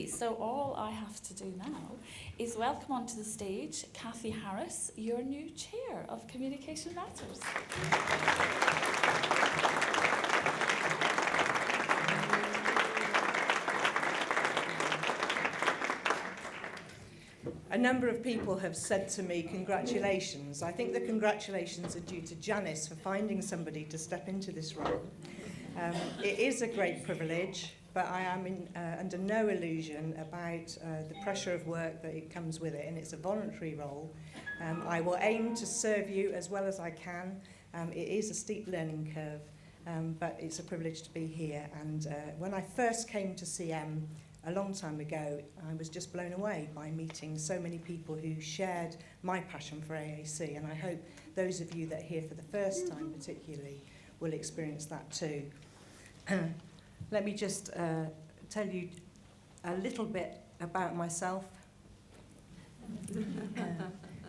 So all I have to do now is welcome onto the stage Cathy Harris, your new Chair of Communication Matters. A number of people have said to me, congratulations. I think the congratulations are due to Janice for finding somebody to step into this role. It is a great privilege, but I am under no illusion about the pressure of work that it comes with it, and it's a voluntary role. I will aim to serve you as well as I can. It is a steep learning curve, but it's a privilege to be here. And when I first came to CM, a long time ago, I was just blown away by meeting so many people who shared my passion for AAC, and I hope those of you that are here for the first time particularly will experience that too. Let me just tell you a little bit about myself.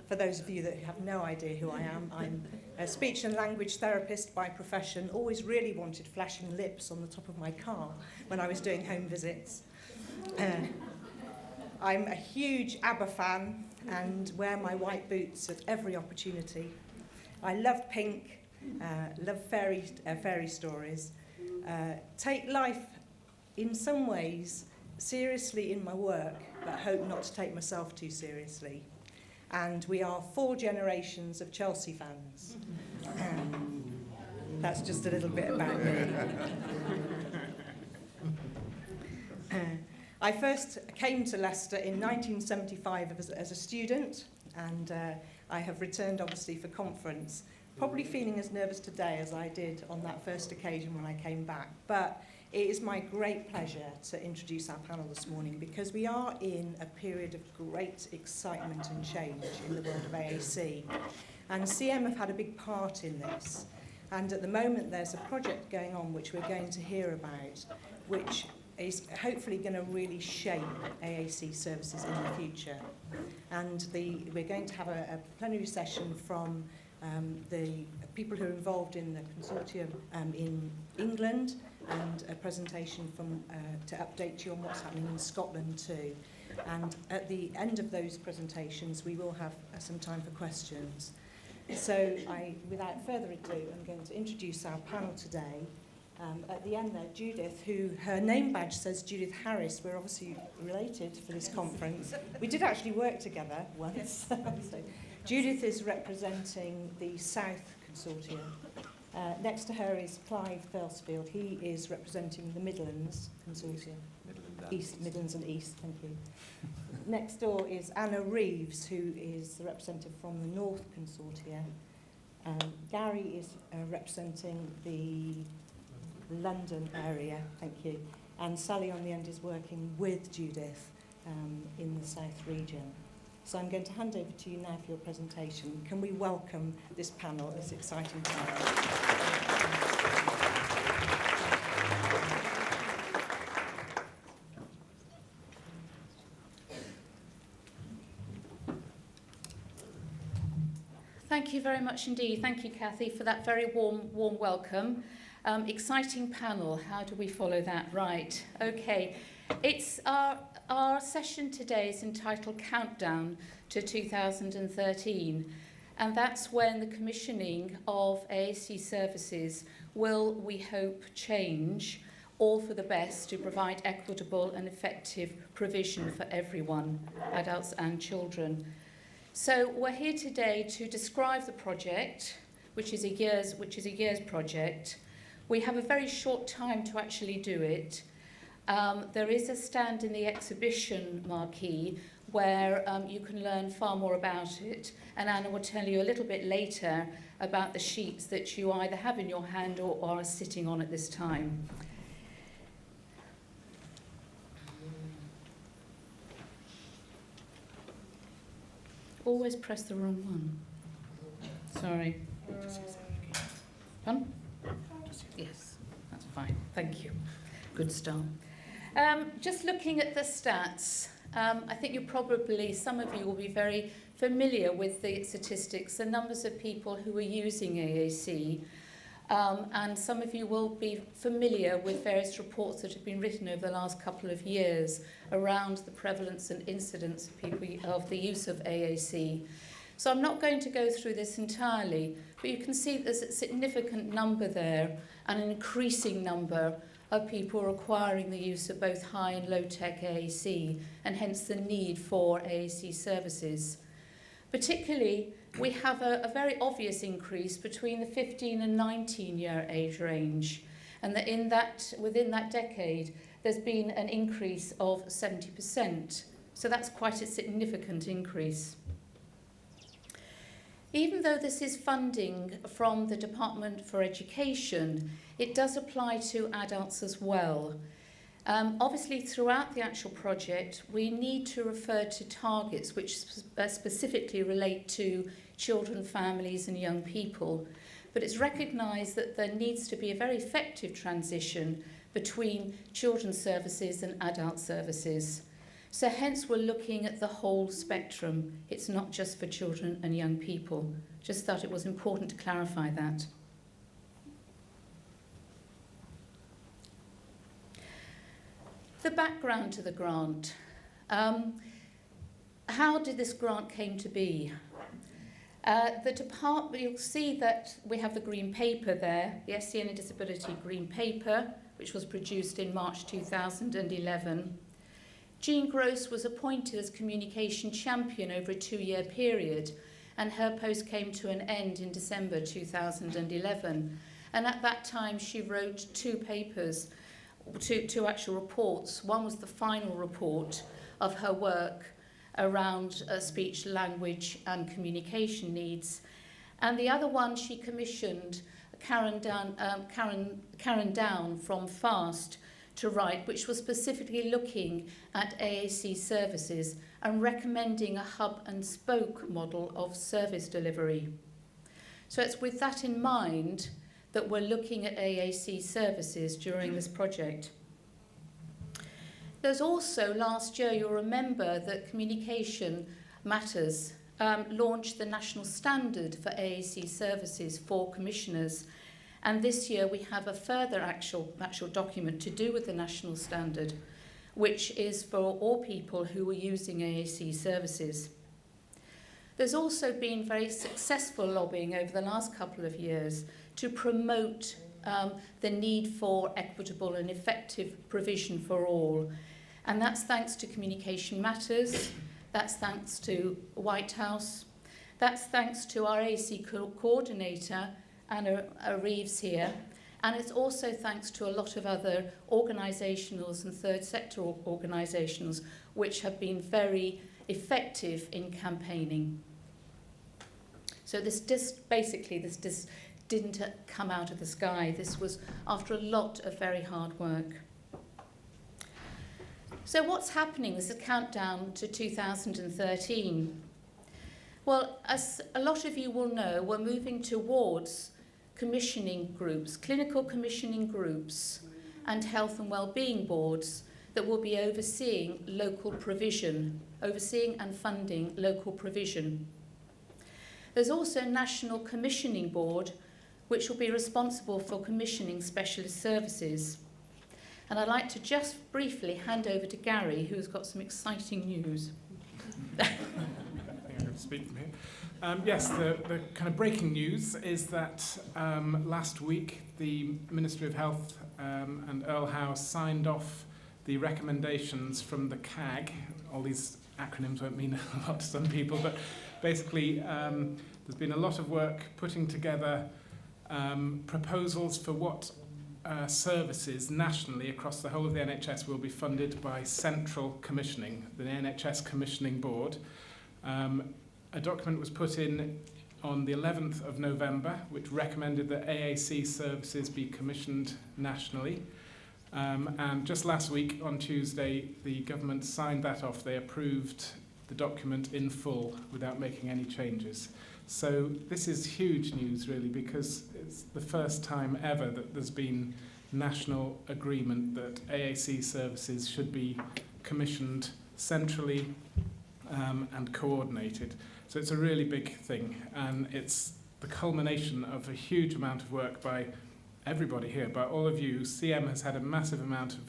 For those of you that have no idea who I am, I'm a speech and language therapist by profession, always really wanted flashing lips on the top of my car when I was doing home visits. I'm a huge ABBA fan and wear my white boots at every opportunity. I love pink, love fairy stories, take life in some ways seriously in my work, but hope not to take myself too seriously. And we are 4 generations of Chelsea fans. That's just a little bit about me. I first came to Leicester in 1975 as a student, and I have returned obviously for conference, probably feeling as nervous today as I did on that first occasion when I came back. But it is my great pleasure to introduce our panel this morning, because we are in a period of great excitement and change in the world of AAC. And CM have had a big part in this. And at the moment there's a project going on which we're going to hear about, which is hopefully going to really shape AAC services in the future. And we're going to have a plenary session from the people who are involved in the consortium in England, and a presentation from to update you on what's happening in Scotland too. And at the end of those presentations, we will have some time for questions. So without further ado, I'm going to introduce our panel today. At the end there, Judith, who her name badge says Judith Harris. We're obviously related for this conference. We did actually work together once. So Judith is representing the South Consortium. Next to her is Clive Thursfield. He is representing the Midlands Consortium. Midlands and East, thank you. Next door is Anna Reeves, who is the representative from the North Consortia. Gary is representing the London area, thank you. And Sally on the end is working with Judith in the South region. So I'm going to hand over to you now for your presentation. Can we welcome this panel at this exciting time? Thank you very much indeed. Thank you, Cathy, for that very warm welcome. Exciting panel. How do we follow that? Right. Okay. It's our session today is entitled Countdown to 2013, and that's when the commissioning of AAC services will, we hope, change, all for the best, to provide equitable and effective provision for everyone, adults and children. So we're here today to describe the project, which is a year's project. We have a very short time to actually do it. There is a stand in the exhibition marquee where you can learn far more about it, and Anna will tell you a little bit later about the sheets that you either have in your hand or are sitting on at this time. Always press the wrong one. Sorry. Pardon? Yes, that's fine. Thank you. Good start. Just looking at the stats, I think some of you will be very familiar with the statistics, the numbers of people who are using AAC. And some of you will be familiar with various reports that have been written over the last couple of years around the prevalence and incidence of the use of AAC. So I'm not going to go through this entirely, but you can see there's a significant number there and an increasing number of people requiring the use of both high and low-tech AAC, and hence the need for AAC services. Particularly, we have a very obvious increase between the 15 and 19-year age range, and that within that decade, there's been an increase of 70%. So that's quite a significant increase. Even though this is funding from the Department for Education, it does apply to adults as well. Obviously, throughout the actual project, we need to refer to targets which specifically relate to children, families and young people. But it's recognised that there needs to be a very effective transition between children's services and adult services. So hence we're looking at the whole spectrum. It's not just for children and young people. Just thought it was important to clarify that. The background to the grant. How did this grant came to be? The department, you'll see that we have the green paper there, the SEN and Disability Green Paper, which was produced in March 2011. Jean Gross was appointed as communication champion over a 2-year period, and her post came to an end in December 2011. And at that time, she wrote 2 papers, two actual reports. One was the final report of her work around speech, language and communication needs. And the other one she commissioned Karen Down from FAST to write, which was specifically looking at AAC services and recommending a hub and spoke model of service delivery. So it's with that in mind that we're looking at AAC services during this project. There's also, last year, you'll remember that Communication Matters launched the national standard for AAC services for commissioners. And this year we have a further actual document to do with the national standard, which is for all people who are using AAC services. There's also been very successful lobbying over the last couple of years to promote the need for equitable and effective provision for all. And that's thanks to Communication Matters, that's thanks to White House, that's thanks to our AAC coordinator, Anna Reeves here, and it's also thanks to a lot of other organisationals and third sector organisations which have been very effective in campaigning. So this didn't come out of the sky. This was after a lot of very hard work. So what's happening? This is a countdown to 2013. Well, as a lot of you will know, we're moving towards commissioning groups, clinical commissioning groups, and health and wellbeing boards that will be overseeing local provision, overseeing and funding local provision. There's also a National Commissioning Board, which will be responsible for commissioning specialist services. And I'd like to just briefly hand over to Gary, who's got some exciting news. I think I'm going to speak from here. Yes, the kind of breaking news is that last week the Ministry of Health and Earl Howe signed off the recommendations from the CAG. All these acronyms won't mean a lot to some people, but basically there's been a lot of work putting together proposals for what services nationally across the whole of the NHS will be funded by central commissioning, the NHS Commissioning Board. A document was put in on the 11th of November, which recommended that AAC services be commissioned nationally. And just last week, on Tuesday, the government signed that off. They approved the document in full without making any changes. So this is huge news, really, because it's the first time ever that there's been national agreement that AAC services should be commissioned centrally and coordinated. So it's a really big thing, and it's the culmination of a huge amount of work by everybody here, by all of you. CM has had a massive amount of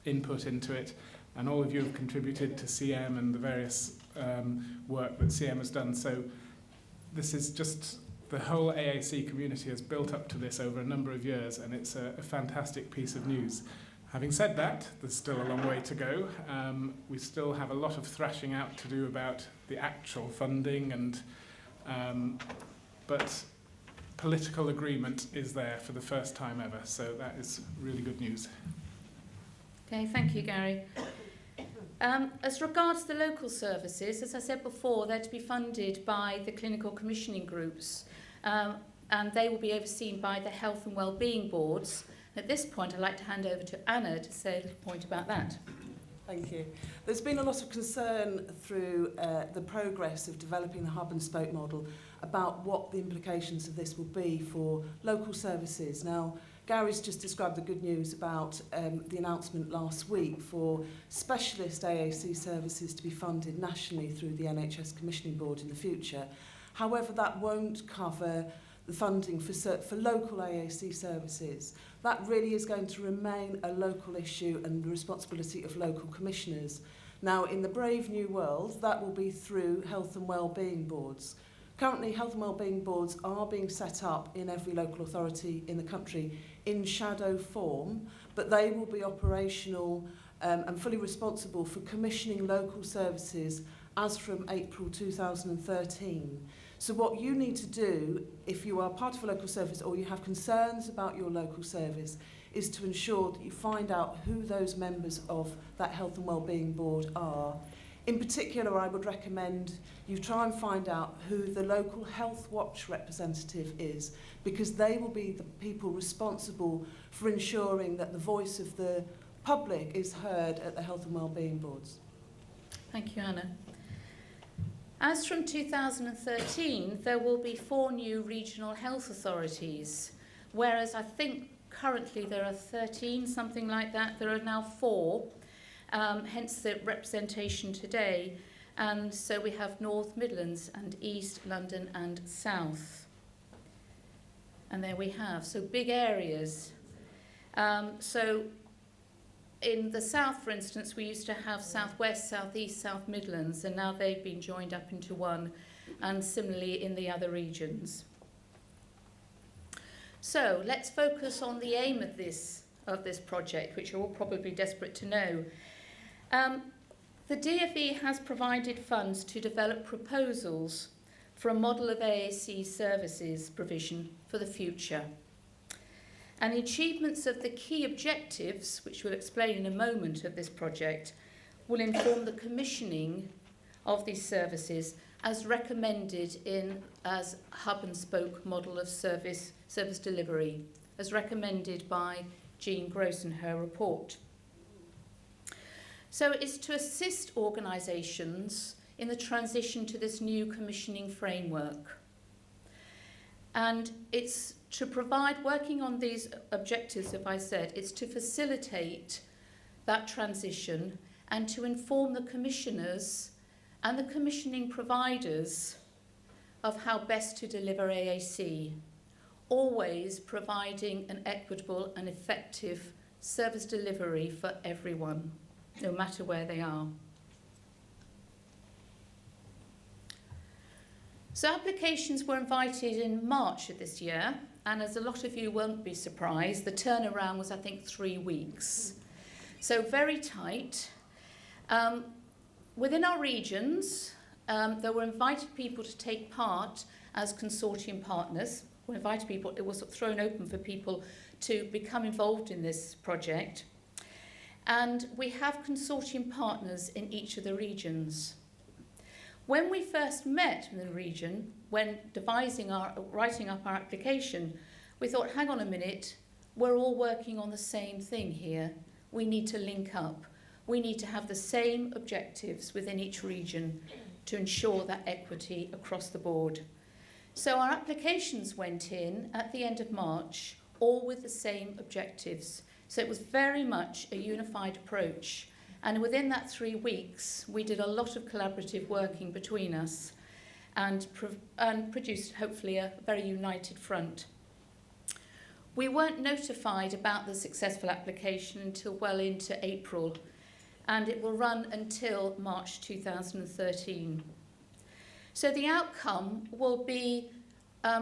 input into it, and all of you have contributed to CM and the various work that CM has done. So this is just, the whole AAC community has built up to this over a number of years, and it's a fantastic piece of news. Having said that, there's still a long way to go. We still have a lot of thrashing out to do about the actual funding, and but political agreement is there for the first time ever, so that is really good news. Okay, thank you, Gary. As regards the local services, as I said before, they're to be funded by the clinical commissioning groups, and they will be overseen by the health and wellbeing boards. At this point, I'd like to hand over to Anna to say a little point about that. Thank you. There's been a lot of concern through the progress of developing the hub and spoke model about what the implications of this will be for local services. Now, Gary's just described the good news about the announcement last week for specialist AAC services to be funded nationally through the NHS Commissioning Board in the future. However, that won't cover the funding for local AAC services. That really is going to remain a local issue and the responsibility of local commissioners. Now, in the brave new world, that will be through health and wellbeing boards. Currently, health and wellbeing boards are being set up in every local authority in the country in shadow form, but they will be operational and fully responsible for commissioning local services as from April 2013. So what you need to do, if you are part of a local service or you have concerns about your local service, is to ensure that you find out who those members of that health and wellbeing board are. In particular, I would recommend you try and find out who the local Health Watch representative is, because they will be the people responsible for ensuring that the voice of the public is heard at the health and wellbeing boards. Thank you, Anna. As from 2013, there will be 4 new regional health authorities, whereas I think currently there are 13, something like that. There are now 4, hence the representation today. And so we have North Midlands and East London and South. And there we have, so big areas. So in the South, for instance, we used to have South West, South East, South Midlands, and now they've been joined up into one, and similarly in the other regions. So let's focus on the aim of this project, which you're all probably desperate to know. The DfE has provided funds to develop proposals for a model of AAC services provision for the future. And the achievements of the key objectives, which we'll explain in a moment, of this project, will inform the commissioning of these services as recommended as hub and spoke model of service delivery, as recommended by Jean Gross in her report. So it's to assist organisations in the transition to this new commissioning framework. And it's to provide, working on these objectives, as I said, it's to facilitate that transition and to inform the commissioners and the commissioning providers of how best to deliver AAC, always providing an equitable and effective service delivery for everyone, no matter where they are. So applications were invited in March of this year, and as a lot of you won't be surprised, the turnaround was, I think, 3 weeks. So very tight. Within our regions, there were invited people to take part as consortium partners. We invited people, it was thrown open for people to become involved in this project. And we have consortium partners in each of the regions. When we first met in the region, when writing up our application, we thought, hang on a minute, we're all working on the same thing here. We need to link up. We need to have the same objectives within each region to ensure that equity across the board. So our applications went in at the end of March, all with the same objectives. So it was very much a unified approach. And within that 3 weeks, we did a lot of collaborative working between us. and produced, hopefully, a very united front. We weren't notified about the successful application until well into April, and it will run until March 2013. So the outcome will be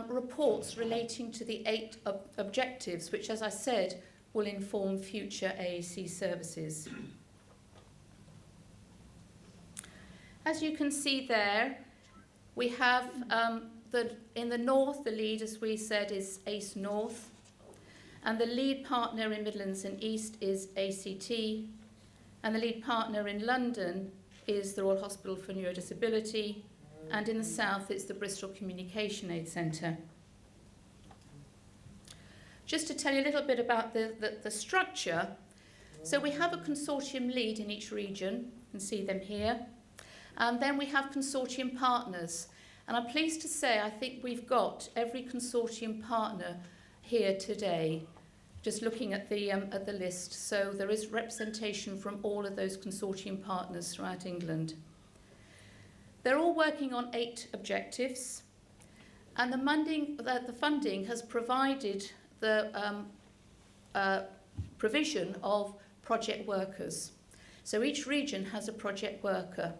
reports relating to the 8 objectives, which, as I said, will inform future AAC services. As you can see there, we have in the north, the lead, as we said, is ACE North, and the lead partner in Midlands and East is ACT, and the lead partner in London is the Royal Hospital for Neurodisability, and in the south it's the Bristol Communication Aid Centre. Just to tell you a little bit about the structure, so we have a consortium lead in each region, you can see them here, and then we have consortium partners. And I'm pleased to say I think we've got every consortium partner here today, just looking at the list. So there is representation from all of those consortium partners throughout England. They're all working on 8 objectives, and the funding has provided the provision of project workers. So each region has a project worker,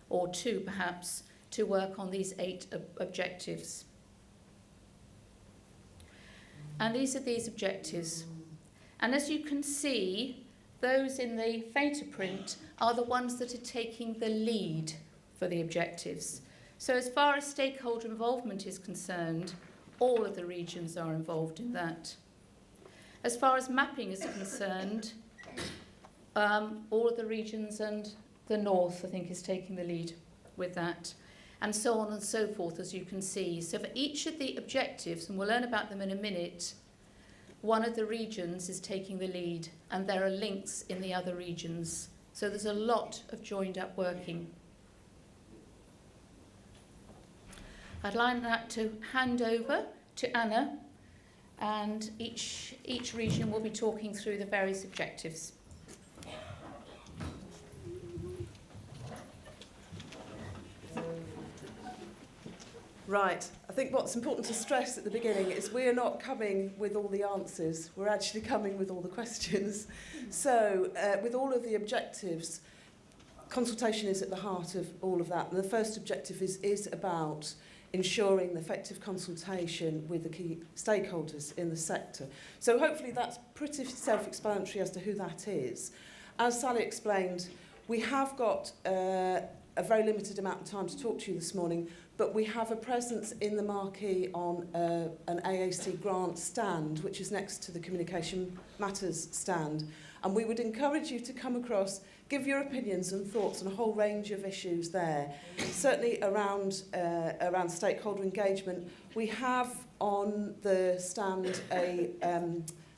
or 2 perhaps, to work on these 8 objectives. And these are these objectives. And as you can see, those in the Feta print are the ones that are taking the lead for the objectives. So as far as stakeholder involvement is concerned, all of the regions are involved in that. As far as mapping is concerned, all of the regions and the north, I think, is taking the lead with that, and so on and so forth, as you can see. So for each of the objectives, and we'll learn about them in a minute, one of the regions is taking the lead, and there are links in the other regions. So there's a lot of joined up working. I'd like that to hand over to Anna, and each region will be talking through the various objectives. Right, I think what's important to stress at the beginning is we are not coming with all the answers, we're actually coming with all the questions. So with all of the objectives, consultation is at the heart of all of that. And the first objective is about ensuring the effective consultation with the key stakeholders in the sector. So hopefully that's pretty self-explanatory as to who that is. As Sally explained, we have got a very limited amount of time to talk to you this morning, but we have a presence in the marquee on an AAC grant stand, which is next to the Communication Matters stand. And we would encourage you to come across, give your opinions and thoughts on a whole range of issues there. Certainly around stakeholder engagement. We have on the stand a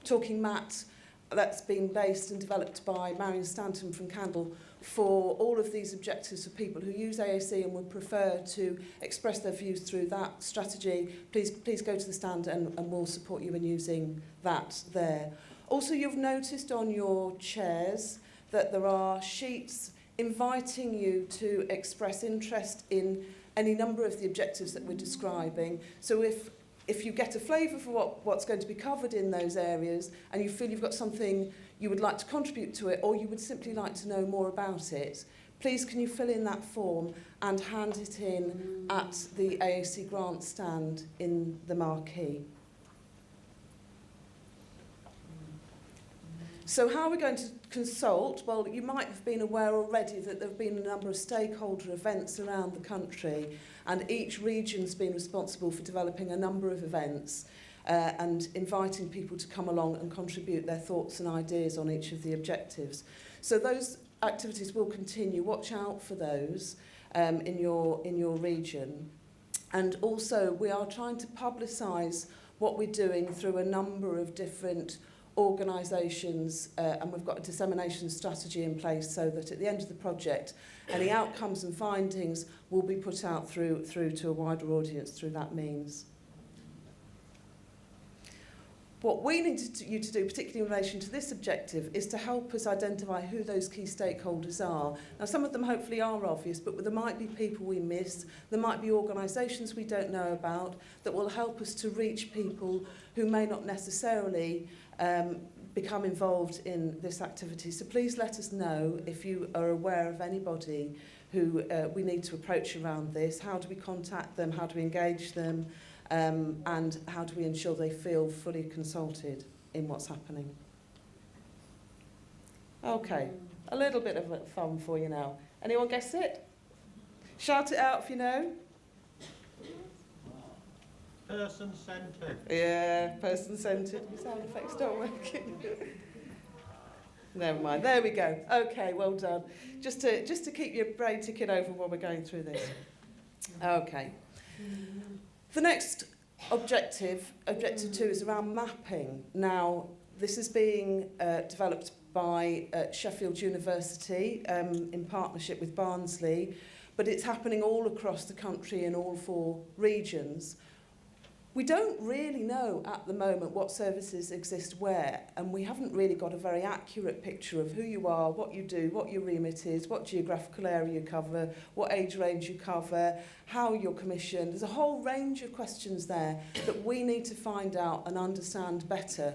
talking mat that's been based and developed by Marion Stanton from Candle for all of these objectives for people who use AAC and would prefer to express their views through that strategy. Please go to the stand and we'll support you in using that there. Also, you've noticed on your chairs that there are sheets inviting you to express interest in any number of the objectives that we're describing. So if you get a flavour for what's going to be covered in those areas and you feel you've got something you would like to contribute to it, or you would simply like to know more about it, please can you fill in that form and hand it in at the AAC grant stand in the marquee. So how are we going to consult? Well, you might have been aware already that there have been a number of stakeholder events around the country, and each region's been responsible for developing a number of events and inviting people to come along and contribute their thoughts and ideas on each of the objectives. So those activities will continue. Watch out for those in your region. And also, we are trying to publicise what we're doing through a number of different organisations, and we've got a dissemination strategy in place so that at the end of the project, any outcomes and findings will be put out through to a wider audience through that means. What we need you to do, particularly in relation to this objective, is to help us identify who those key stakeholders are. Now, some of them hopefully are obvious, but there might be people we miss, there might be organisations we don't know about that will help us to reach people who may not necessarily become involved in this activity. So please let us know if you are aware of anybody who we need to approach around this. How do we contact them? How do we engage them? And how do we ensure they feel fully consulted in what's happening? Okay, a little bit of fun for you now. Anyone guess it? Shout it out if you know. Person-centred. Yeah, person-centred. Your sound effects don't work. Never mind. There we go. Okay, well done. Just to keep your brain ticking over while we're going through this. Okay. The next objective 2, is around mapping. Now, this is being developed by Sheffield University in partnership with Barnsley, but it's happening all across the country in all 4 regions. We don't really know at the moment what services exist where, and we haven't really got a very accurate picture of who you are, what you do, what your remit is, what geographical area you cover, what age range you cover, how you're commissioned. There's a whole range of questions there that we need to find out and understand better,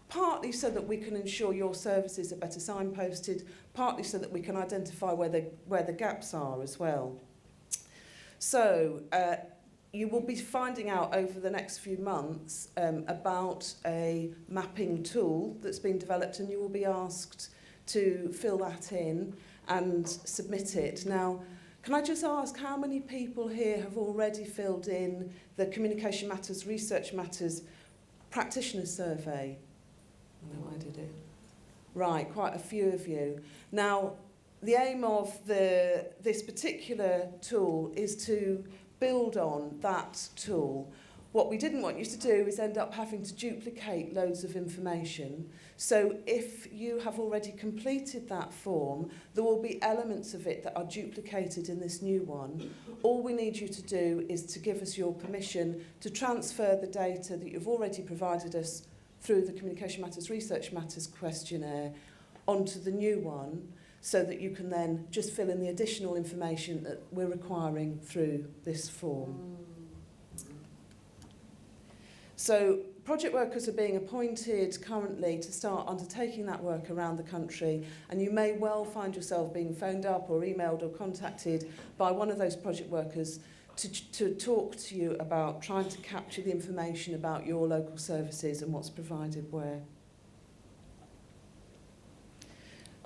partly so that we can ensure your services are better signposted, partly so that we can identify where the gaps are as well. So, you will be finding out over the next few months about a mapping tool that's been developed, and you will be asked to fill that in and submit it. Now, can I just ask how many people here have already filled in the Communication Matters, Research Matters practitioner survey? I know I did it. Right, quite a few of you. Now, the aim of this particular tool is to build on that tool. What we didn't want you to do is end up having to duplicate loads of information. So if you have already completed that form, there will be elements of it that are duplicated in this new one. All we need you to do is to give us your permission to transfer the data that you've already provided us through the Communication Matters, Research Matters questionnaire onto the new one, so that you can then just fill in the additional information that we're requiring through this form. So project workers are being appointed currently to start undertaking that work around the country, and you may well find yourself being phoned up or emailed or contacted by one of those project workers to talk to you about trying to capture the information about your local services and what's provided where.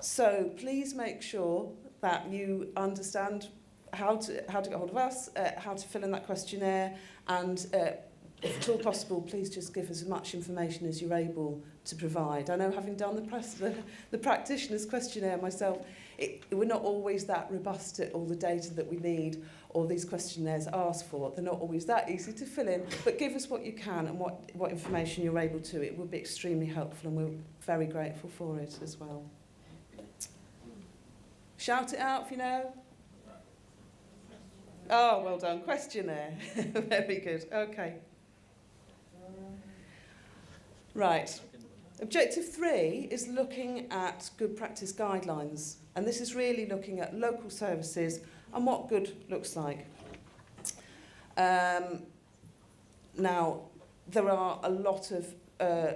So please make sure that you understand how to get hold of us, how to fill in that questionnaire, and if at all possible, please just give us as much information as you're able to provide. I know, having done the practitioner's questionnaire myself, we're not always that robust at all the data that we need or these questionnaires ask for. They're not always that easy to fill in, but give us what you can and what information you're able to. It would be extremely helpful, and we're very grateful for it as well. Shout it out if you know. Oh, well done. Questionnaire. Very good. Okay. Right. Objective 3 is looking at good practice guidelines. And this is really looking at local services and what good looks like. Now, there are a lot of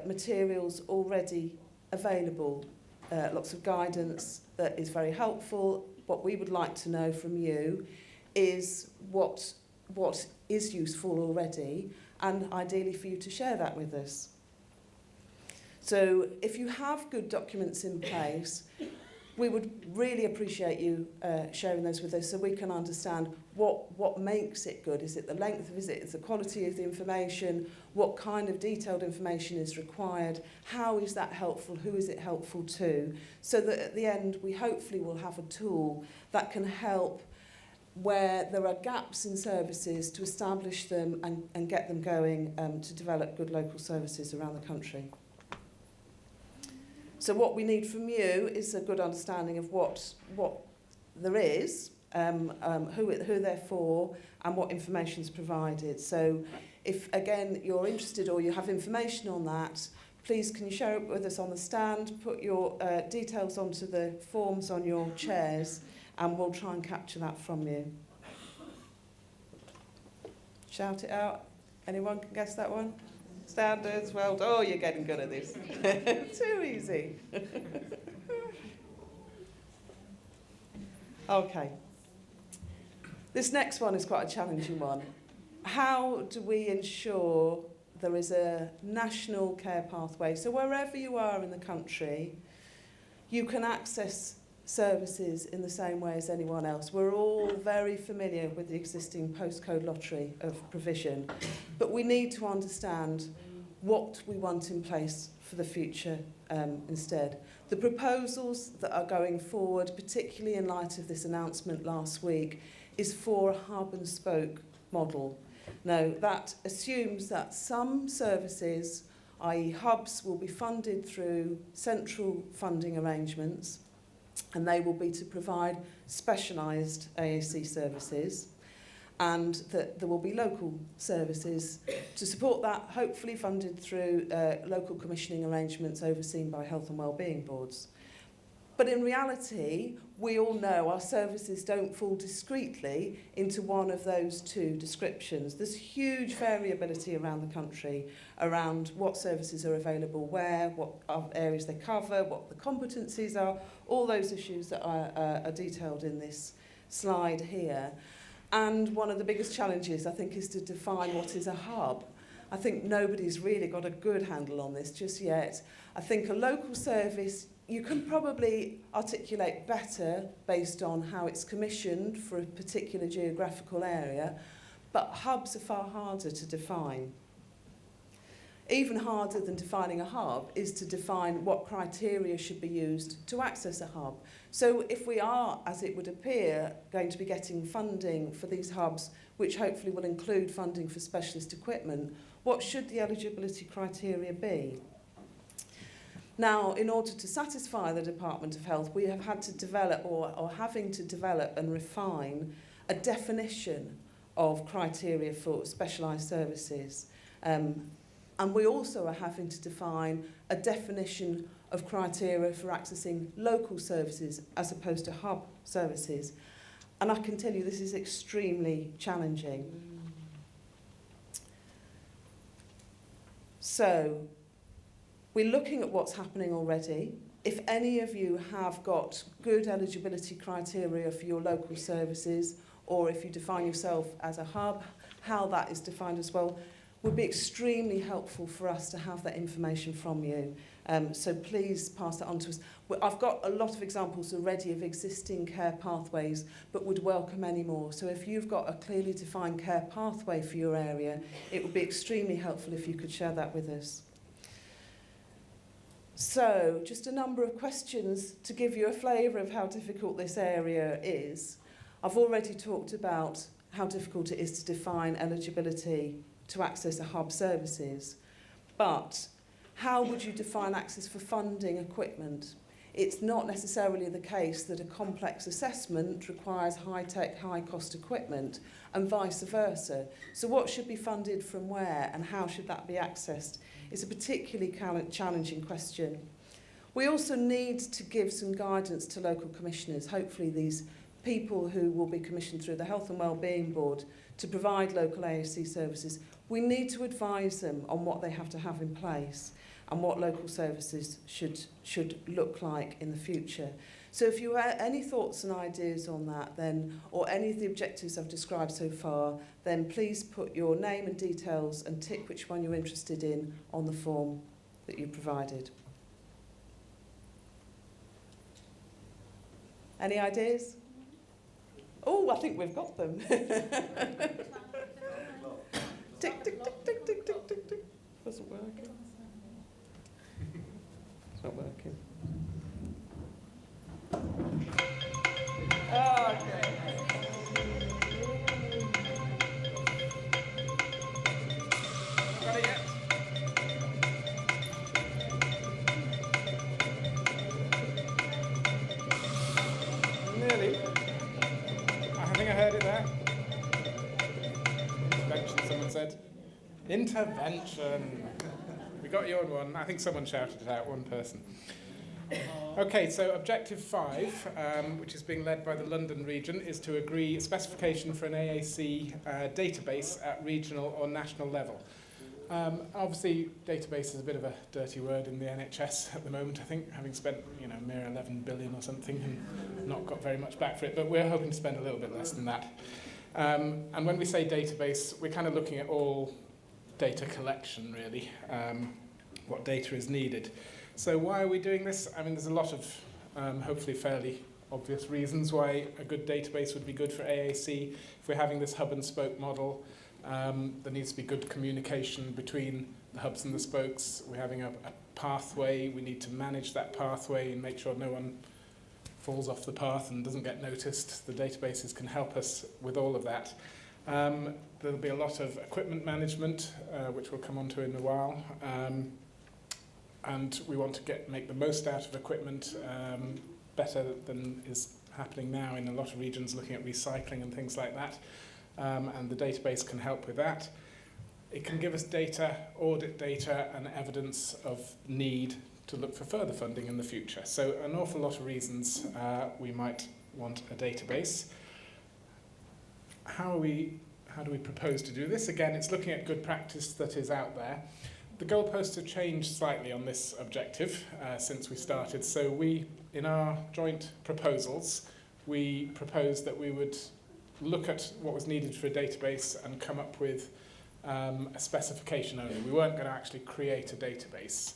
materials already available, lots of guidance that is very helpful. What we would like to know from you is what is useful already, and ideally for you to share that with us. So if you have good documents in place, we would really appreciate you sharing those with us so we can understand what makes it good. Is it the length of it? Is it the quality of the information? What kind of detailed information is required? How is that helpful? Who is it helpful to? So that at the end, we hopefully will have a tool that can help where there are gaps in services to establish them and get them going to develop good local services around the country. So what we need from you is a good understanding of what there is, who they're for, and what information is provided. So if, again, you're interested or you have information on that, please can you share it with us on the stand, put your details onto the forms on your chairs, and we'll try and capture that from you. Shout it out. Anyone can guess that one? Standards, well, oh, you're getting good at this. Too easy. Okay. This next one is quite a challenging one. How do we ensure there is a national care pathway? So wherever you are in the country, you can access services in the same way as anyone else. We're all very familiar with the existing postcode lottery of provision, but we need to understand what we want in place for the future instead. The proposals that are going forward, particularly in light of this announcement last week, is for a hub and spoke model. Now, that assumes that some services, i.e. hubs, will be funded through central funding arrangements, and they will be to provide specialised AAC services, and that there will be local services to support that, hopefully funded through local commissioning arrangements overseen by health and wellbeing boards. But in reality, we all know our services don't fall discreetly into one of those two descriptions. There's huge variability around the country around what services are available where, what areas they cover, what the competencies are, all those issues that are detailed in this slide here. And one of the biggest challenges, I think, is to define what is a hub. I think nobody's really got a good handle on this just yet. I think a local service you can probably articulate better based on how it's commissioned for a particular geographical area, but hubs are far harder to define. Even harder than defining a hub is to define what criteria should be used to access a hub. So if we are, as it would appear, going to be getting funding for these hubs, which hopefully will include funding for specialist equipment, what should the eligibility criteria be? Now, in order to satisfy the Department of Health, we have had to develop or having to develop and refine a definition of criteria for specialised services. And we also are having to define a definition of criteria for accessing local services as opposed to hub services. And I can tell you this is extremely challenging. So, we're looking at what's happening already. If any of you have got good eligibility criteria for your local services, or if you define yourself as a hub, how that is defined as well, would be extremely helpful for us to have that information from you. So please pass that on to us. I've got a lot of examples already of existing care pathways, but would welcome any more. So if you've got a clearly defined care pathway for your area, it would be extremely helpful if you could share that with us. So, just a number of questions to give you a flavour of how difficult this area is. I've already talked about how difficult it is to define eligibility to access a hub services. But how would you define access for funding equipment? It's not necessarily the case that a complex assessment requires high-tech, high-cost equipment, and vice versa. So what should be funded from where, and how should that be accessed? It's a particularly challenging question. We also need to give some guidance to local commissioners, hopefully these people who will be commissioned through the Health and Wellbeing Board to provide local AAC services. We need to advise them on what they have to have in place and what local services should look like in the future. So if you have any thoughts and ideas on that, then, or any of the objectives I've described so far, then please put your name and details and tick which one you're interested in on the form that you provided. Any ideas? Oh, I think we've got them. Tick, tick, tick, tick, tick, tick, tick, tick. Wasn't working. It's not working. Oh, okay. Got it yet? Nearly. I think I heard it there. Intervention, someone said. Intervention. We got you on one. I think someone shouted it out, one person. Okay, so objective 5, which is being led by the London region, is to agree a specification for an AAC database at regional or national level. Obviously, database is a bit of a dirty word in the NHS at the moment, I think, having spent, mere 11 billion or something and not got very much back for it, but we're hoping to spend a little bit less than that. And when we say database, we're kind of looking at all data collection, really, what data is needed. So why are we doing this? I mean, there's a lot of hopefully fairly obvious reasons why a good database would be good for AAC. If we're having this hub and spoke model, there needs to be good communication between the hubs and the spokes. We're having a pathway. We need to manage that pathway and make sure no one falls off the path and doesn't get noticed. The databases can help us with all of that. There'll be a lot of equipment management, which we'll come on to in a while. And we want to make the most out of equipment better than is happening now in a lot of regions, looking at recycling and things like that. And the database can help with that. It can give us data, audit data, and evidence of need to look for further funding in the future. So an awful lot of reasons we might want a database. How do we propose to do this? Again, it's looking at good practice that is out there. The goalposts have changed slightly on this objective since we started. So in our joint proposals, we proposed that we would look at what was needed for a database and come up with a specification only. We weren't going to actually create a database.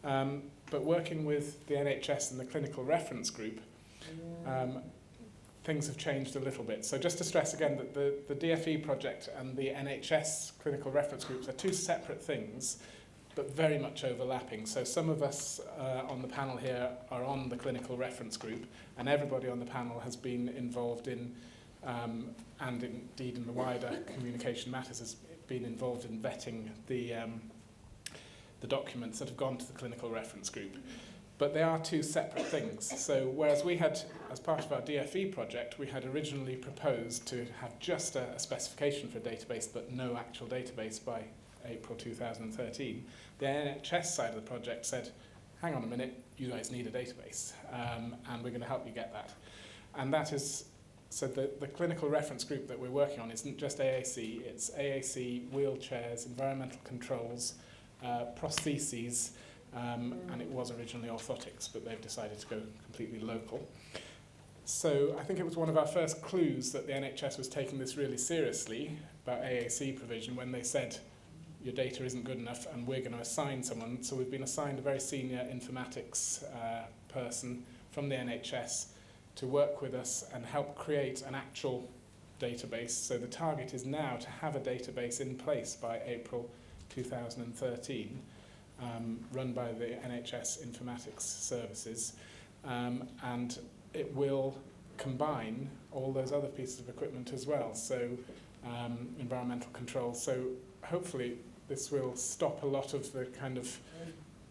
But working with the NHS and the clinical reference group, things have changed a little bit. So just to stress again that the DFE project and the NHS clinical reference groups are two separate things, but very much overlapping. So some of us on the panel here are on the clinical reference group, and everybody on the panel has been involved in, and indeed in the wider communication matters, has been involved in vetting the documents that have gone to the clinical reference group. But they are two separate things. So whereas we had, as part of our DFE project, we had originally proposed to have just a specification for a database, but no actual database by April 2013, the NHS side of the project said, hang on a minute, you guys need a database, and we're going to help you get that. And that is, so the clinical reference group that we're working on isn't just AAC, it's AAC, wheelchairs, environmental controls, prostheses, and it was originally orthotics, but they've decided to go completely local. So I think it was one of our first clues that the NHS was taking this really seriously about AAC provision when they said, your data isn't good enough and we're going to assign someone. So we've been assigned a very senior informatics person from the NHS to work with us and help create an actual database. So the target is now to have a database in place by April 2013, run by the NHS Informatics Services, and it will combine all those other pieces of equipment as well, so environmental control. So hopefully this will stop a lot of the kind of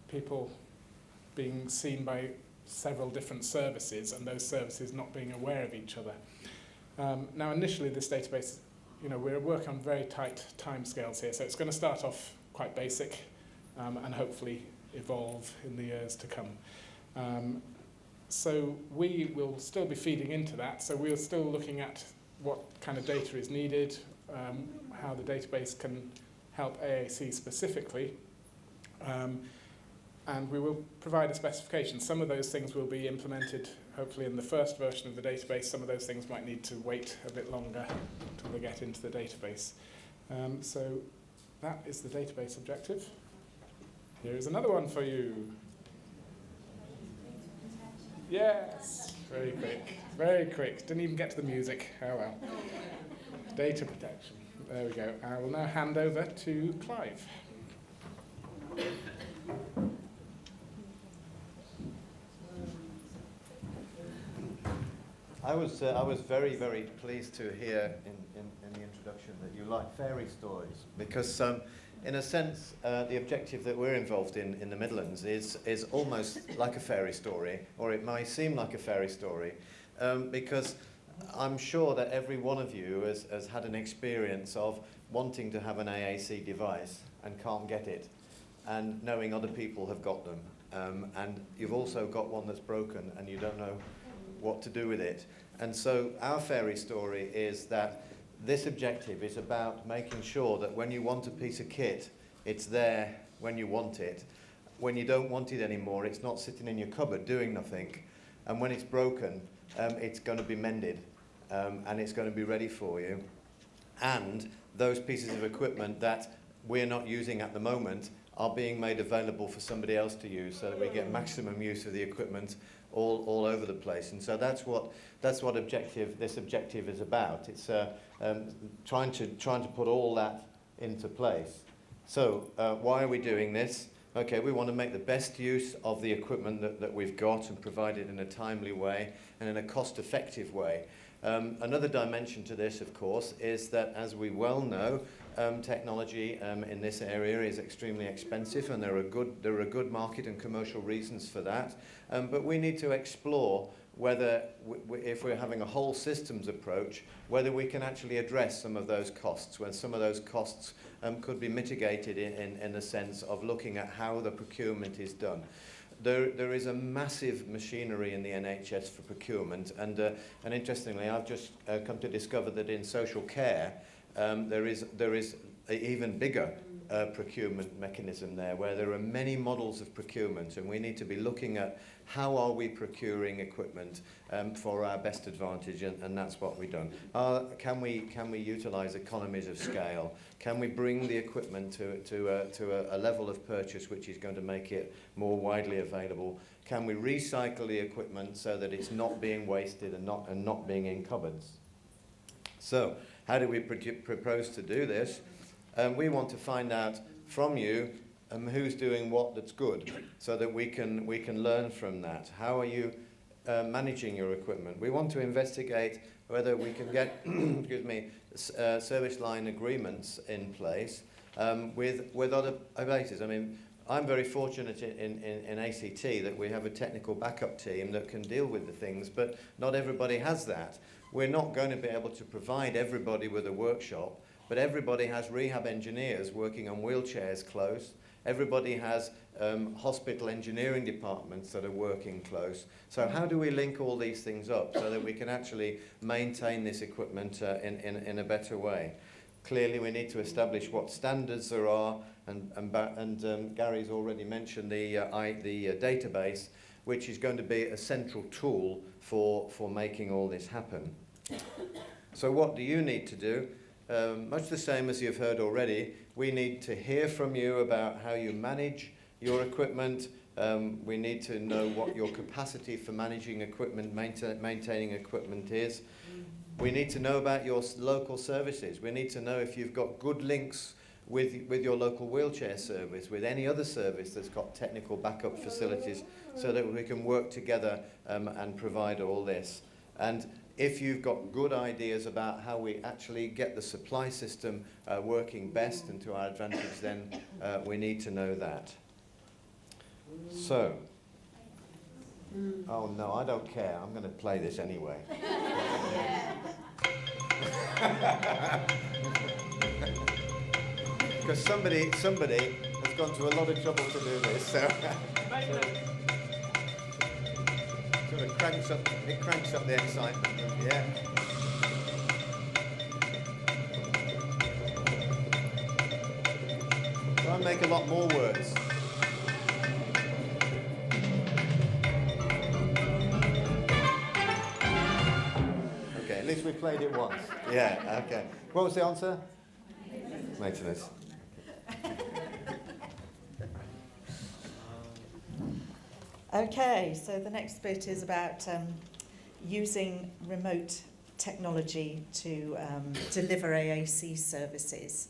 people being seen by several different services and those services not being aware of each other. Now initially this database, we're working on very tight timescales here, so it's going to start off quite basic and hopefully evolve in the years to come. So we will still be feeding into that, so we're still looking at what kind of data is needed, how the database can help AAC specifically, and we will provide a specification. Some of those things will be implemented hopefully in the first version of the database. Some of those things might need to wait a bit longer until they get into the database. So that is the database objective. Here is another one for you. Yes, very quick, very quick. Didn't even get to the music. Oh well. Data protection. There we go. I will now hand over to Clive. I was very, very pleased to hear in the introduction that you like fairy stories, because in a sense the objective that we're involved in the Midlands is almost like a fairy story, or it might seem like a fairy story, because I'm sure that every one of you has had an experience of wanting to have an AAC device and can't get it. and knowing other people have got them. And you've also got one that's broken and you don't know what to do with it. And so our fairy story is that this objective is about making sure that when you want a piece of kit, it's there when you want it. When you don't want it anymore, it's not sitting in your cupboard doing nothing. And when it's broken, it's going to be mended, and it's going to be ready for you. And those pieces of equipment that we're not using at the moment are being made available for somebody else to use, so that we get maximum use of the equipment all over the place. And so that's what this objective is about. It's trying to put all that into place. So why are we doing this? Okay, we want to make the best use of the equipment that we've got and provide it in a timely way and in a cost-effective way. Another dimension to this, of course, is that, as we well know, technology in this area is extremely expensive, and there are good market and commercial reasons for that. But we need to explore whether, if we're having a whole systems approach, whether we can actually address some of those costs, when some of those costs could be mitigated in the sense of looking at how the procurement is done. There is a massive machinery in the NHS for procurement, and interestingly, I've just come to discover that in social care, there is an even bigger procurement mechanism there, where there are many models of procurement, and we need to be looking at how are we procuring equipment for our best advantage, and that's what we've done. Can we utilise economies of scale? Can we bring the equipment to a level of purchase which is going to make it more widely available? Can we recycle the equipment so that it's not being wasted and not being in cupboards? So, how do we propose to do this? We want to find out from you who's doing what that's good, so that we can learn from that. How are you managing your equipment? We want to investigate whether we can get excuse me, service line agreements in place with other places. I mean, I'm very fortunate in ACT that we have a technical backup team that can deal with the things, but not everybody has that. We're not going to be able to provide everybody with a workshop, but everybody has rehab engineers working on wheelchairs close. Everybody has hospital engineering departments that are working close. So how do we link all these things up so that we can actually maintain this equipment in a better way? Clearly, we need to establish what standards there are, and Gary's already mentioned the database, which is going to be a central tool for making all this happen. So what do you need to do? Much the same as you've heard already, we need to hear from you about how you manage your equipment. We need to know what your capacity for managing equipment, maintaining equipment is. We need to know about your local services. We need to know if you've got good links with your local wheelchair service, with any other service that's got technical backup facilities, so that we can work together and provide all this. And if you've got good ideas about how we actually get the supply system working best and to our advantage, then we need to know that. So, oh no, I don't care. I'm going to play this anyway. Because somebody has gone to a lot of trouble to do this. So. Sort of cranks up the excitement, yeah. Try and make a lot more words. Okay, at least we played it once. Yeah, okay. What was the answer? Maintenance. Okay, so the next bit is about using remote technology to deliver AAC services.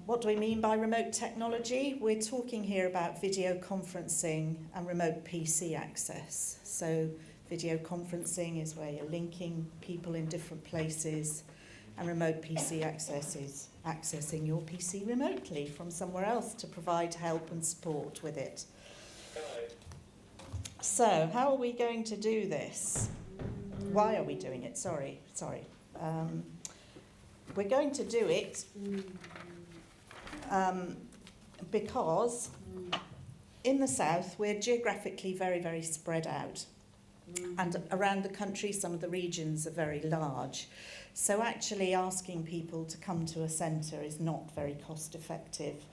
What do we mean by remote technology? We're talking here about video conferencing and remote PC access. So video conferencing is where you're linking people in different places, and remote PC access is accessing your PC remotely from somewhere else to provide help and support with it. So, how are we going to do this? Why are we doing it? Sorry. We're going to do it because in the south we're geographically very, very spread out. And around the country, some of the regions are very large. So actually asking people to come to a centre is not very cost effective,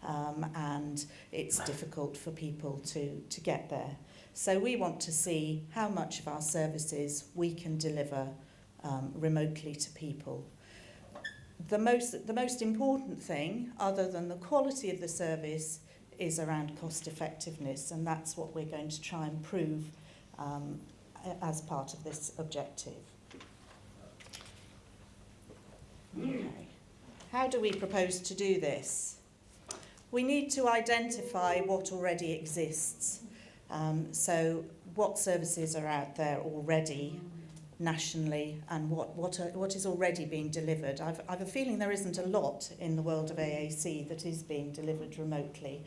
and it's difficult for people to get there. So we want to see how much of our services we can deliver remotely to people. The most important thing, other than the quality of the service, is around cost effectiveness, and that's what we're going to try and prove as part of this objective. Okay. How do we propose to do this? We need to identify what already exists. So what services are out there already nationally, and what is already being delivered. I've a feeling there isn't a lot in the world of AAC that is being delivered remotely,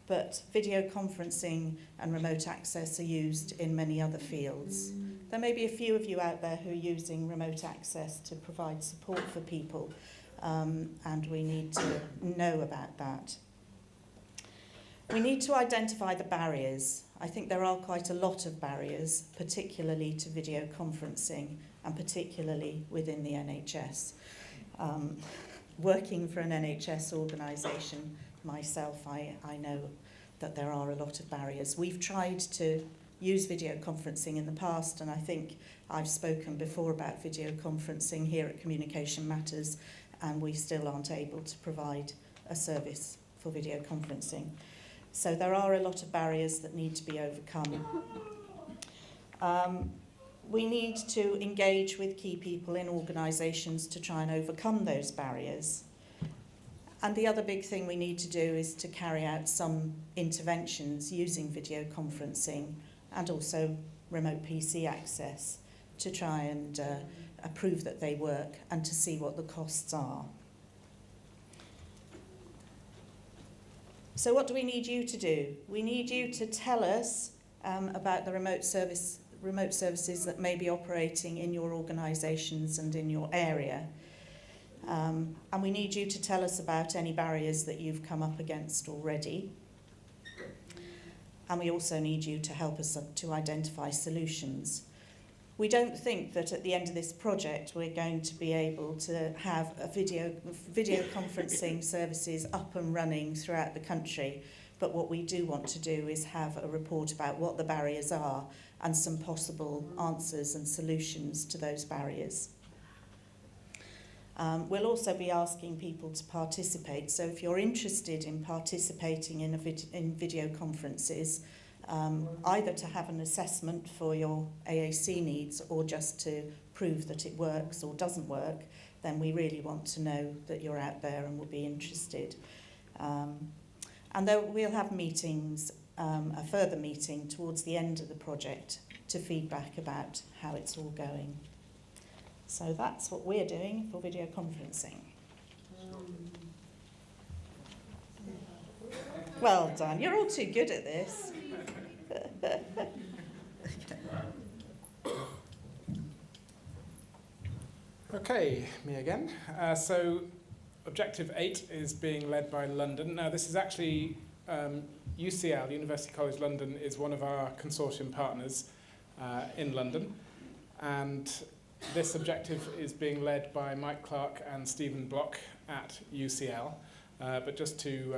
but video conferencing and remote access are used in many other fields. There may be a few of you out there who are using remote access to provide support for people, and we need to know about that. We need to identify the barriers. I think there are quite a lot of barriers, particularly to video conferencing and particularly within the NHS. Working for an NHS organisation myself, I know that there are a lot of barriers. We've tried to use video conferencing in the past, and I think I've spoken before about video conferencing here at Communication Matters, and we still aren't able to provide a service for video conferencing. So there are a lot of barriers that need to be overcome. We need to engage with key people in organisations to try and overcome those barriers. And the other big thing we need to do is to carry out some interventions using video conferencing and also remote PC access to try and prove that they work and to see what the costs are. So what do we need you to do? We need you to tell us about the remote services that may be operating in your organisations and in your area. And we need you to tell us about any barriers that you've come up against already. And we also need you to help us to identify solutions. We don't think that at the end of this project we're going to be able to have a video conferencing services up and running throughout the country, but what we do want to do is have a report about what the barriers are and some possible answers and solutions to those barriers. We'll also be asking people to participate, so if you're interested in participating in video conferences, either to have an assessment for your AAC needs or just to prove that it works or doesn't work, then we really want to know that you're out there and will be interested. And we'll have meetings, a further meeting towards the end of the project to feedback about how it's all going. So that's what we're doing for video conferencing. Well done, you're all too good at this. Okay, me again. So Objective 8 is being led by London. Now this is actually UCL, University College London, is one of our consortium partners in London, and this objective is being led by Mike Clark and Stephen Block at UCL. But just to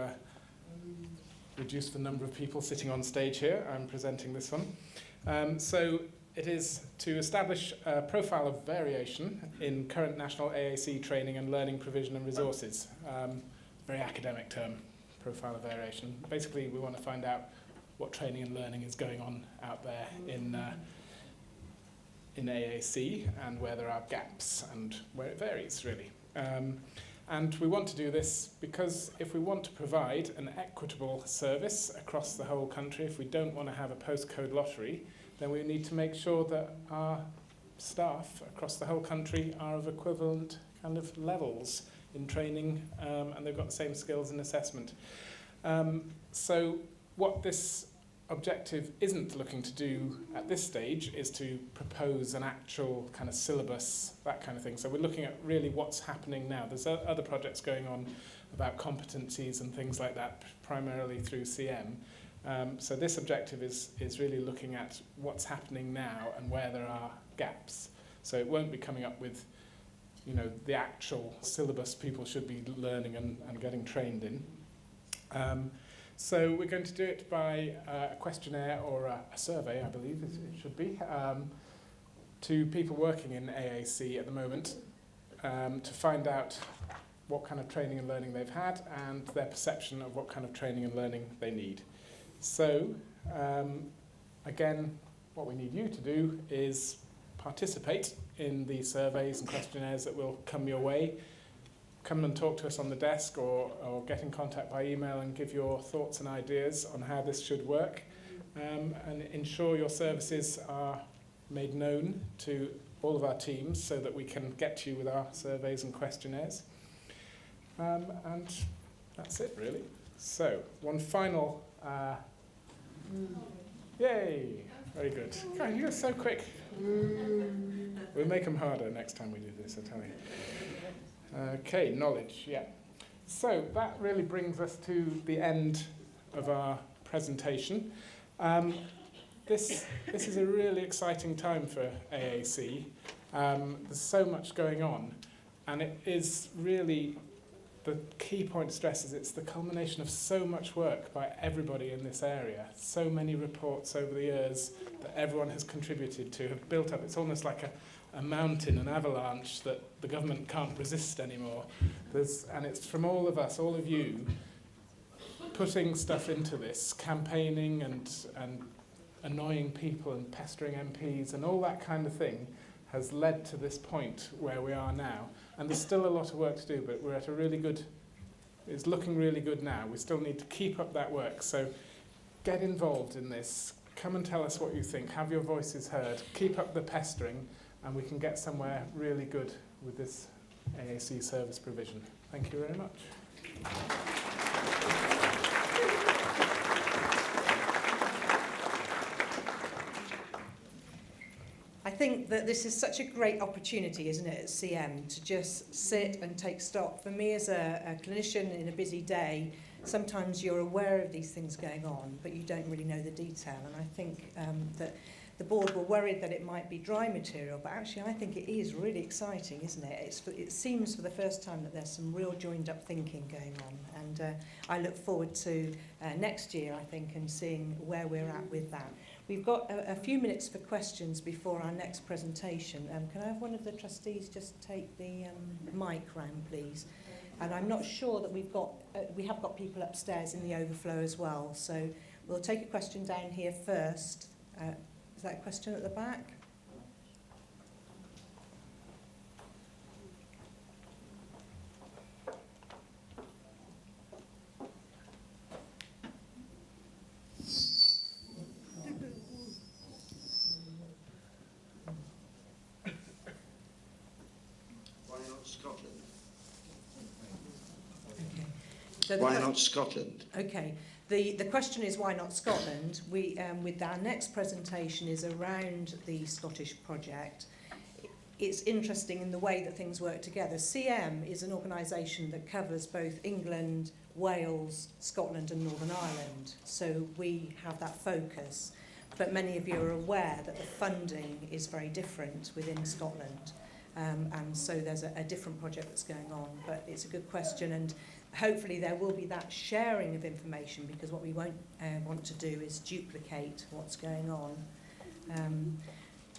reduce the number of people sitting on stage here, I'm presenting this one. So it is to establish a profile of variation in current national AAC training and learning provision and resources. Very academic term, profile of variation. Basically, we want to find out what training and learning is going on out there in AAC and where there are gaps and where it varies, really. And we want to do this because if we want to provide an equitable service across the whole country, if we don't want to have a postcode lottery, then we need to make sure that our staff across the whole country are of equivalent kind of levels in training, and they've got the same skills in assessment. So what this objective isn't looking to do at this stage is to propose an actual kind of syllabus, that kind of thing. So we're looking at really what's happening now. There's other projects going on about competencies and things like that, primarily through CM. So this objective is really looking at what's happening now and where there are gaps. So it won't be coming up with, you know, the actual syllabus people should be learning and getting trained in. So we're going to do it by a questionnaire or a survey, I believe it should be, to people working in AAC at the moment, to find out what kind of training and learning they've had and their perception of what kind of training and learning they need. So, again, what we need you to do is participate in the surveys and questionnaires that will come your way. Come and talk to us on the desk or get in contact by email and give your thoughts and ideas on how this should work, and ensure your services are made known to all of our teams so that we can get to you with our surveys and questionnaires. And that's it, really. So, one final... yay! Very good. God, you're so quick. We'll make them harder next time we do this, I tell you. Okay, knowledge, yeah. So that really brings us to the end of our presentation. This is a really exciting time for AAC. There's so much going on, and it is really, the key point to stress is it's the culmination of so much work by everybody in this area. So many reports over the years that everyone has contributed to have built up. It's almost like a mountain, an avalanche that the government can't resist anymore. And it's from all of us, all of you, putting stuff into this, campaigning and annoying people and pestering MPs and all that kind of thing has led to this point where we are now. And there's still a lot of work to do, but we're at a really good, it's looking really good now. We still need to keep up that work. So get involved in this. Come and tell us what you think. Have your voices heard. Keep up the pestering, and we can get somewhere really good with this AAC service provision. Thank you very much. I think that this is such a great opportunity, isn't it, at CM, to just sit and take stock. For me as a clinician in a busy day, sometimes you're aware of these things going on, but you don't really know the detail. And I think that the board were worried that it might be dry material, but actually I think it is really exciting, isn't it? It seems for the first time that there's some real joined-up thinking going on. And I look forward to next year, I think, and seeing where we're at with that. We've got a few minutes for questions before our next presentation. Can I have one of the trustees just take the mic round, please? And I'm not sure that we have got people upstairs in the overflow as well. So we'll take a question down here first. Is that a question at the back? So why not Scotland? Okay. The question is why not Scotland? We with our next presentation is around the Scottish project. It's interesting in the way that things work together. CM is an organisation that covers both England, Wales, Scotland and Northern Ireland. So we have that focus. But many of you are aware that the funding is very different within Scotland. And so there's a different project that's going on. But it's a good question, and hopefully there will be that sharing of information, because what we won't want to do is duplicate what's going on.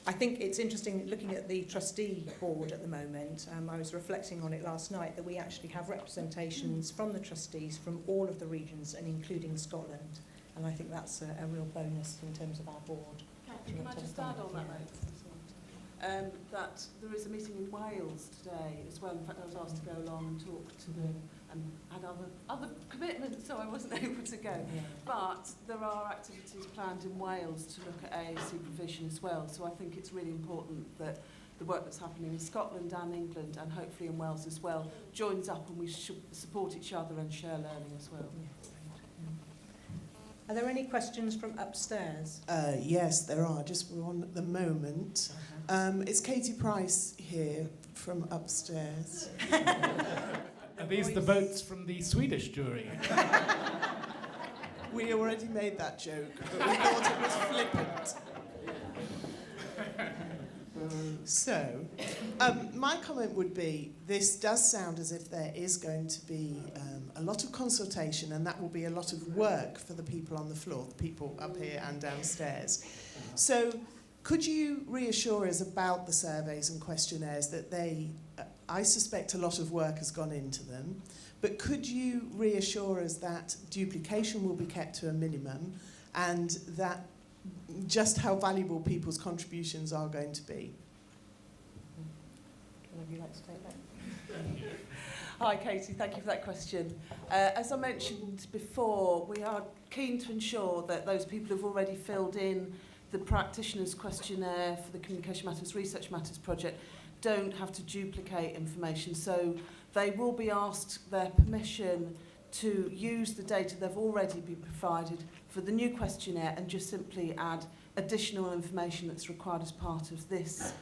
I think it's interesting looking at the trustee board at the moment. I was reflecting on it last night that we actually have representations from the trustees from all of the regions and including Scotland. And I think that's a real bonus in terms of our board. Can I just add on that note? That there is a meeting in Wales today as well. In fact, I was asked to go along and talk to them, and had other commitments, so I wasn't able to go. Yeah. But there are activities planned in Wales to look at AAC provision as well. So I think it's really important that the work that's happening in Scotland and England, and hopefully in Wales as well, joins up, and we should support each other and share learning as well. Yeah. Are there any questions from upstairs? Yes, there are. Just one at the moment. It's Katie Price here from upstairs. Are these the votes from the Swedish jury? We already made that joke, but we thought it was flippant. So, my comment would be, this does sound as if there is going to be a lot of consultation, and that will be a lot of work for the people on the floor, the people up here and downstairs. So, could you reassure us about the surveys and questionnaires that I suspect a lot of work has gone into them, but could you reassure us that duplication will be kept to a minimum and that just how valuable people's contributions are going to be? Would you like to take that? Hi Katie, thank you for that question. As I mentioned before, we are keen to ensure that those people who've already filled in the practitioner's questionnaire for the Communication Matters Research Matters project don't have to duplicate information. So they will be asked their permission to use the data they've already been provided for the new questionnaire and just simply add additional information that's required as part of this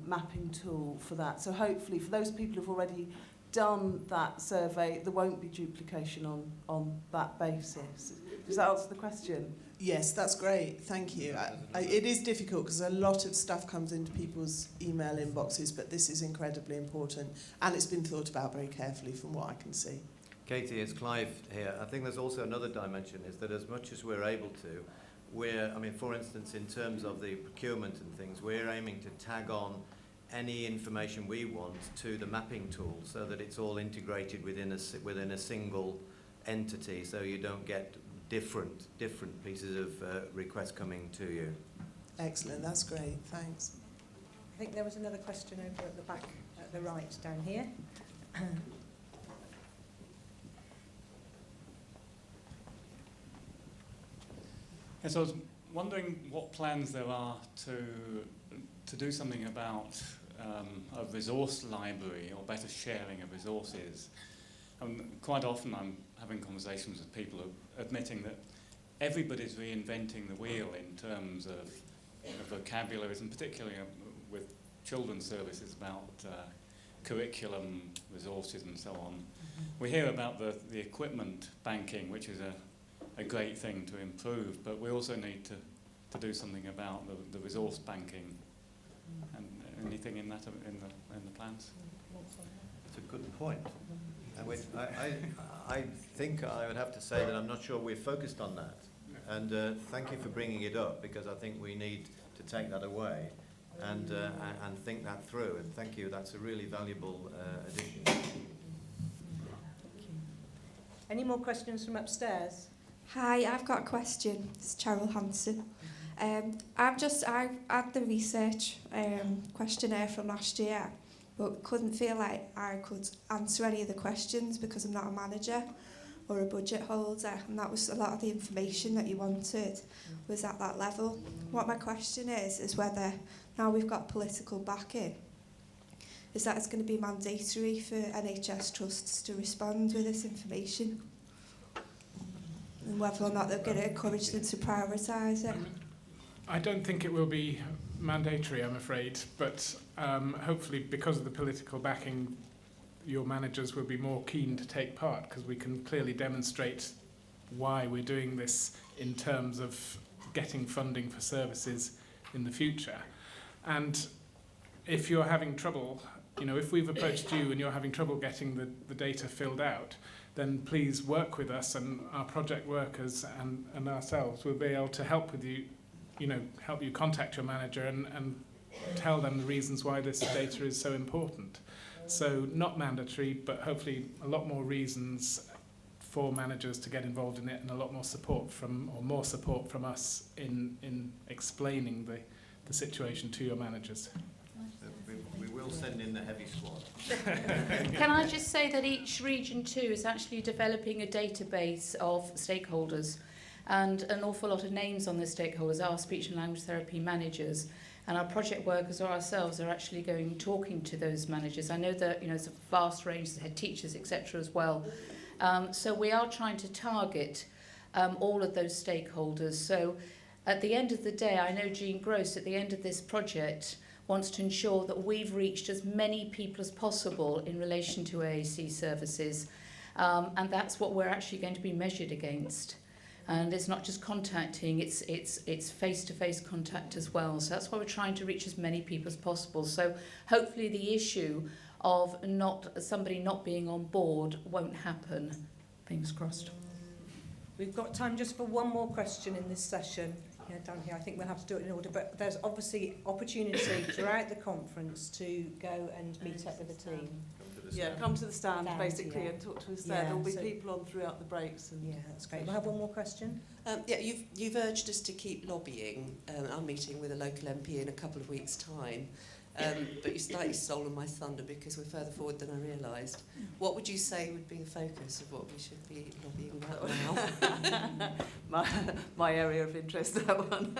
mapping tool for that. So hopefully for those people who've already done that survey, there won't be duplication on that basis. Does that answer the question? Yes, that's great. Thank you. It is difficult because a lot of stuff comes into people's email inboxes, but this is incredibly important and it's been thought about very carefully from what I can see. Katie, it's Clive here. I think there's also another dimension, is that as much as we're able to, for instance, in terms of the procurement and things, we're aiming to tag on any information we want to the mapping tool so that it's all integrated within a single entity, so you don't get different pieces of requests coming to you. Excellent, that's great, thanks. I think there was another question over at the back, at the right, down here. Yes, I was wondering what plans there are to do something about a resource library or better sharing of resources. Quite often I'm having conversations with people admitting that everybody's reinventing the wheel in terms of vocabularies, and particularly with children's services about curriculum, resources and so on. We hear about the equipment banking, which is a great thing to improve, but we also need to do something about the resource banking. And anything in that in the plans? That's a good point. I think I would have to say that I'm not sure we're focused on that. And thank you for bringing it up, because I think we need to take that away and think that through. And thank you, that's a really valuable addition. Thank you. Any more questions from upstairs? Hi, I've got a question. It's Cheryl Hanson. I've had the research questionnaire from last year, but couldn't feel like I could answer any of the questions because I'm not a manager or a budget holder, and that was a lot of the information that you wanted was at that level. What my question is whether, now we've got political backing, is that it's going to be mandatory for NHS trusts to respond with this information, and whether or not they're going to encourage them to prioritise it. I don't think it will be mandatory, I'm afraid, but hopefully because of the political backing, your managers will be more keen to take part, because we can clearly demonstrate why we're doing this in terms of getting funding for services in the future. And if you're having trouble, if we've approached you and you're having trouble getting the data filled out, then please work with us, and our project workers and ourselves will be able to help with you, help you contact your manager and tell them the reasons why this data is so important. So not mandatory, but hopefully a lot more reasons for managers to get involved in it, and a lot more support from us in explaining the situation to your managers. We will send in the heavy squad. Can I just say that each Region 2 is actually developing a database of stakeholders, and an awful lot of names on the stakeholders are speech and language therapy managers, and our project workers or ourselves are actually talking to those managers. I know that there's a vast range of head teachers, etc. as well. So we are trying to target all of those stakeholders. So at the end of the day, I know Jean Gross, at the end of this project, wants to ensure that we've reached as many people as possible in relation to AAC services. And that's what we're actually going to be measured against. And it's not just contacting, it's face-to-face contact as well. So that's why we're trying to reach as many people as possible. So hopefully the issue of somebody not being on board won't happen. Fingers crossed. We've got time just for one more question in this session. Yeah, down here. I think we'll have to do it in order, but there's obviously opportunity throughout the conference to go and meet up with the team. Yeah, come to the stand, basically, yeah. and talk to us there. Yeah, There'll be so- people on throughout the breaks. And Yeah, that's great. We'll have one more question. Yeah, you've urged us to keep lobbying. I'm meeting with a local MP in a couple of weeks' time, but you slightly stolen my thunder because we're further forward than I realised. What would you say would be the focus of what we should be lobbying about now? my area of interest, that one.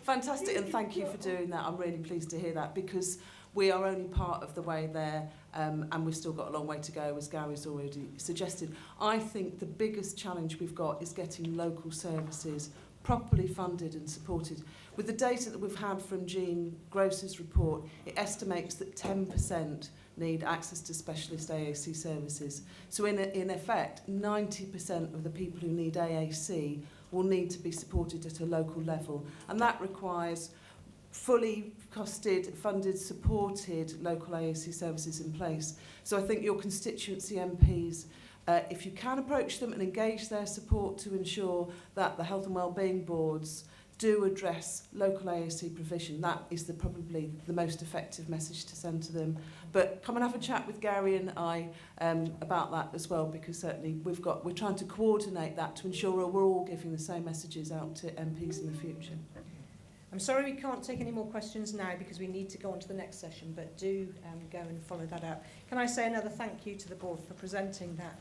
Fantastic, and thank you for doing that. I'm really pleased to hear that, because we are only part of the way there, and we've still got a long way to go, as Gary's already suggested. I think the biggest challenge we've got is getting local services properly funded and supported. With the data that we've had from Jean Gross's report, it estimates that 10% need access to specialist AAC services. So in effect, 90% of the people who need AAC will need to be supported at a local level. And that requires fully costed, funded, supported local AAC services in place. So I think your constituency MPs, if you can approach them and engage their support to ensure that the health and wellbeing boards do address local AAC provision, that is probably the most effective message to send to them. But come and have a chat with Gary and I about that as well, because certainly we're trying to coordinate that to ensure we're all giving the same messages out to MPs in the future. I'm sorry we can't take any more questions now because we need to go on to the next session, but do go and follow that out. Can I say another thank you to the board for presenting that?